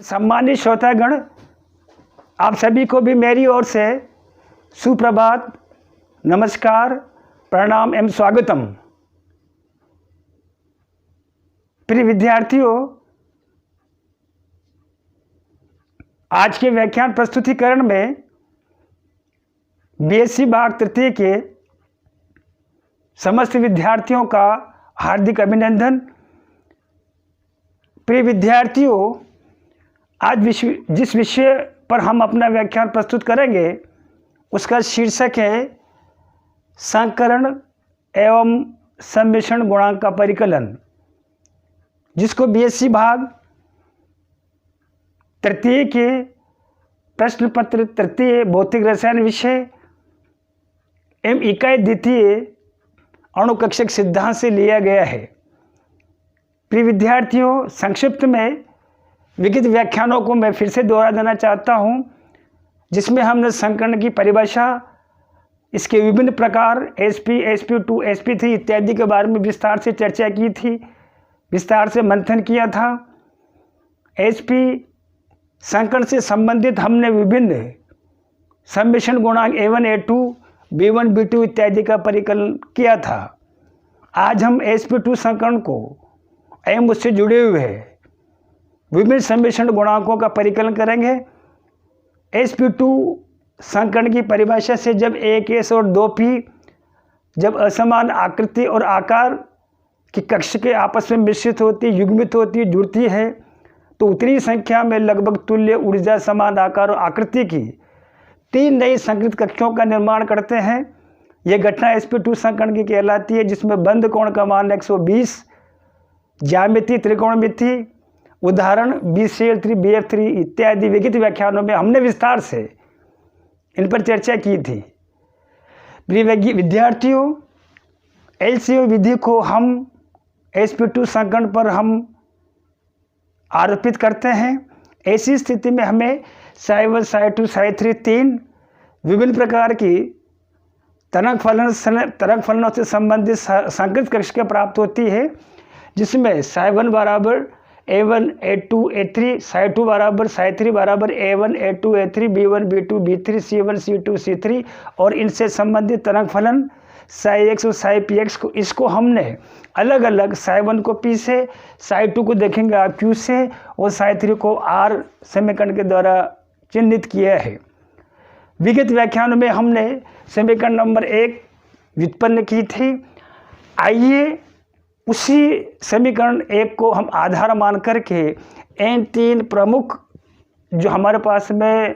सम्मानित श्रोतागण, आप सभी को भी मेरी ओर से सुप्रभात, नमस्कार, प्रणाम एवं स्वागतम। प्रिय विद्यार्थियों, आज के व्याख्यान प्रस्तुतिकरण में बीएससी भाग तृतीय के समस्त विद्यार्थियों का हार्दिक अभिनंदन। प्रिय विद्यार्थियों, आज जिस विषय पर हम अपना व्याख्यान प्रस्तुत करेंगे उसका शीर्षक है संकरण एवं सम्मिश्रण गुणांक का परिकलन, जिसको बीएससी भाग तृतीय के प्रश्न पत्र तृतीय भौतिक रसायन विषय एवं इकाई द्वितीय अणुकक्षक सिद्धांत से लिया गया है। प्रिय विद्यार्थियों, संक्षिप्त में विगत व्याख्यानों को मैं फिर से दोहरा देना चाहता हूं, जिसमें हमने संकरण की परिभाषा, इसके विभिन्न प्रकार sp, sp2, sp3 इत्यादि के बारे में विस्तार से चर्चा की थी, विस्तार से मंथन किया था। sp संकरण से संबंधित हमने विभिन्न सम्मिश्रण गुणांक a1, a2, b1, b2 इत्यादि का परिकलन किया था। आज हम sp2 संकरण को एवं उससे जुड़े हुए विभिन्न सम्मिश्रण गुणांकों का परिकलन करेंगे। sp2 संकरण की परिभाषा से जब 1s और 2p जब असमान आकृति और आकार की कक्ष के आपस में मिश्रित होती, युग्मित होती, जुड़ती है, तो उतनी संख्या में लगभग तुल्य ऊर्जा, समान आकार और आकृति की 3 नई संकृत कक्षों का निर्माण करते हैं। यह घटना sp2 संकरण की कहलाती है, जिसमें बंध कोण का मान 120, ज्यामिति त्रिकोणमिति, उदाहरण BCl3, BF3 इत्यादि विगत व्याख्यानों में हमने विस्तार से इन पर चर्चा की थी। प्रिय विद्यार्थियों, LCO विधि को हम sp2 संकरण पर हम आरोपित करते हैं। ऐसी स्थिति में हमें psi1, psi2, psi3 3 विभिन्न प्रकार की तरंग फलनों से संबंधित संकृत कक्ष प्राप्त होती है, जिसमें psi1 बराबर a1, a2, a3, psi2 बराबर psi3 बराबर a1, a2, a3, b1, b2, b3, c1, c2, c3 और इनसे संबंधित तरंग फलन psi1 और psi को, इसको हमने अलग अलग psi1 को p से, psi2 को देखेंगे आप q से और psi3 को r समीकरण के द्वारा चिन्हित किया है। विगत व्याख्यान में हमने समीकरण नंबर 1 व्युत्पन्न की थी। आइए उसी समीकरण 1 को हम आधार मान करके इन 3 प्रमुख जो हमारे पास में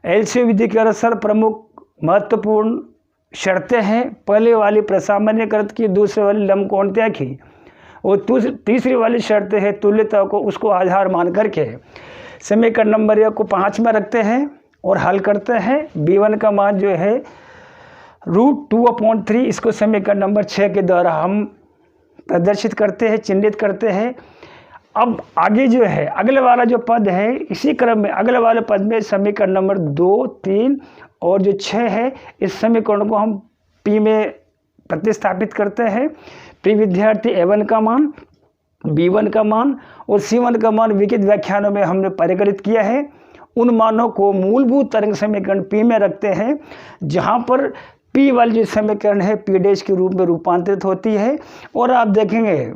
LCO विधि के अनुसार प्रमुख महत्वपूर्ण शर्तें हैं, पहले वाली प्रसामान्यकृत की, दूसरे वाली लंबकोणीयता की और तीसरी वाली शर्त है तुल्यता को, उसको आधार मान करके समीकरण नंबर 1 को 5 में रखते हैं और हल करते हैं। b1 का मान जो है √2/3, इसको समीकरण नंबर 6 के द्वारा हम प्रदर्शित करते हैं, चिन्हित करते हैं। अब आगे जो है अगले वाला जो पद है, इसी क्रम में अगले वाले पद में समीकरण नंबर 2, 3 और जो 6 है, इस समीकरण को हम P में प्रतिस्थापित करते हैं। प्रिय विद्यार्थी, A1 का मान, B1 का मान और C1 का मान विगत व्याख्यानों में हमने परिकलित किया है। उन मानों को मूलभूत तरंग समीकरण P में रखते हैं, जहाँ पर P वाली जो समीकरण है P' के रूप में रूपांतरित होती है। और आप देखेंगे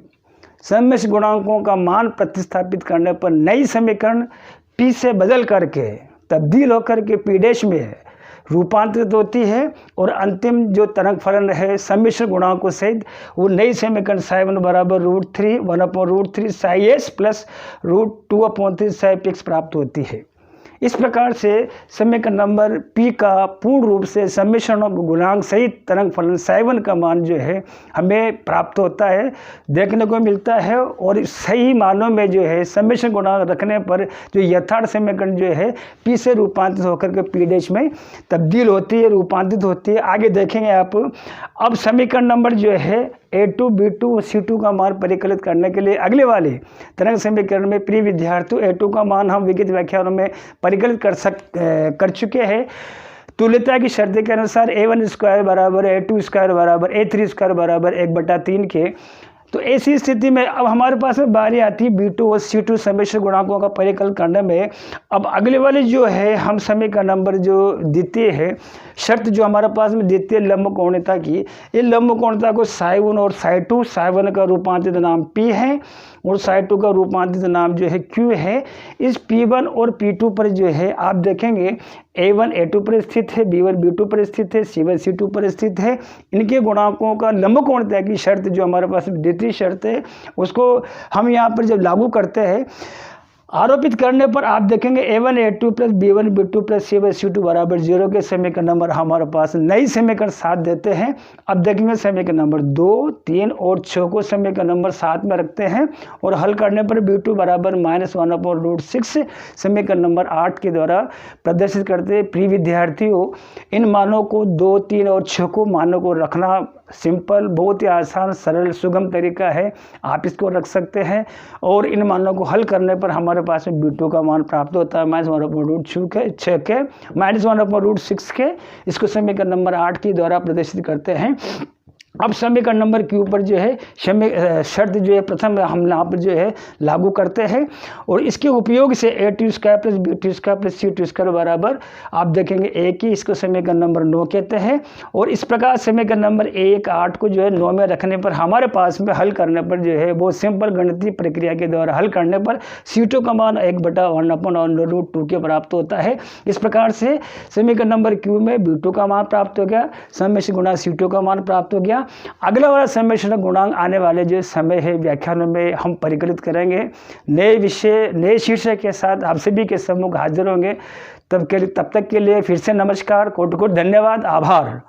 सम्मिश्र गुणांकों का मान प्रतिस्थापित करने पर नई समीकरण P से बदल करके तब्दील होकर के P' में रूपांतरित होती है और अंतिम जो तरंग फलन है सम्मिश्र गुणांकों सहित, वो नई समीकरण psi1 बराबर √3 1/√3 psi s plus √2/3 psi px प्राप्त होती है। इस प्रकार से समीकरण नंबर P का पूर्ण रूप से सम्मिश्रण गुणांक सहित तरंग फलन psi1 का मान जो है हमें प्राप्त होता है, देखने को मिलता है। और सही मानों में जो है सम्मिश्रण गुणांक रखने पर जो यथार्थ समीकरण जो है P से रूपांतरित होकर के P' में तब्दील होती है, रूपांतरित होती है। आगे देखेंगे आप। अब समीकरण नंबर जो है A2, B2 और C2 का मान परिकलित करने के लिए अगले वाले तरंग समीकरण में प्रिय विद्यार्थियों A2 का मान हम विगत व्याख्यानों में परिकलित कर चुके हैं। तुल्यता की शर्त के अनुसार A1 स्क्वायर बराबर A2 स्क्वायर बराबर A3 स्क्वायर बराबर 1/3 के तो ऐसी स्थिति में अब हमारे पास में बारी आती है B2 और C2 सम्मिश्र गुणांकों का परिकलन करने में। अब अगले वाले जो है हम समीकरण नंबर जो द्वितीय है, शर्त जो हमारे पास में द्वितीय लंबकोणीयता की, ये लंबकोणीयता को साई1 और साई2, साई1 का रूपांतरित नाम P है और साई2 का रूपांतरित नाम जो है Q है। इस P1 और P2 पर जो है आप देखेंगे A1 A2 पर स्थित है, B1 B2 पर स्थित है, C1 C2 पर स्थित है। इनके गुणांकों का लंबकोणीयता की शर्त जो हमारे पास द्वितीय शर्त है, उसको हम यहाँ पर जब लागू करते हैं, आरोपित करने पर आप देखेंगे A1 A2 plus B1 B2 plus C1 C2 बराबर 0 के समीकरण नंबर हमारे पास नई समीकरण 7 देते हैं। अब देखेंगे समीकरण नंबर 2, 3 और 6 को समीकरण नंबर 7 में रखते हैं और हल करने पर B2 बराबर -1/√6 समीकरण नंबर 8 के द्वारा प्रदर्शित करते हैं। प्रिय विद्यार्थियों, इन मानों को 2, 3 और 6 को मानों को रखना सिंपल, बहुत ही आसान, सरल, सुगम तरीका है। आप इसको रख सकते हैं और इन मानों को हल करने पर हमारे पास में B2 का मान प्राप्त होता है -1/√6 के -1/√6 के। इसको समीकरण नंबर 8 के द्वारा प्रदर्शित करते हैं। अब समीकरण नंबर Q पर जो है शर्त जो है प्रथम हम यहाँ पर जो है लागू करते हैं और इसके उपयोग से A2² plus B2² plus C2² बराबर आप देखेंगे 1 ही, इसको समीकरण नंबर 9 कहते हैं। और इस प्रकार समीकरण नंबर 1, 8 को जो है 9 में रखने पर हमारे पास में हल करने पर जो है बहुत सिंपल गणितीय प्रक्रिया के द्वारा हल करने पर C2 का मान 1/1/√2 के प्राप्त होता है। इस प्रकार से समीकरण नंबर Q में B2 का मान प्राप्त हो गया, सम्मिश्र गुणांक C2 का मान प्राप्त हो गया। अगला वाला सम्मिश्र गुणांक आने वाले जो समय है व्याख्यानों में हम परिकलित करेंगे। नए विषय, नए शीर्षक के साथ आप सभी के सम्मुख हाजिर होंगे। तब तक के लिए फिर से नमस्कार, कोटि कोटि धन्यवाद, आभार।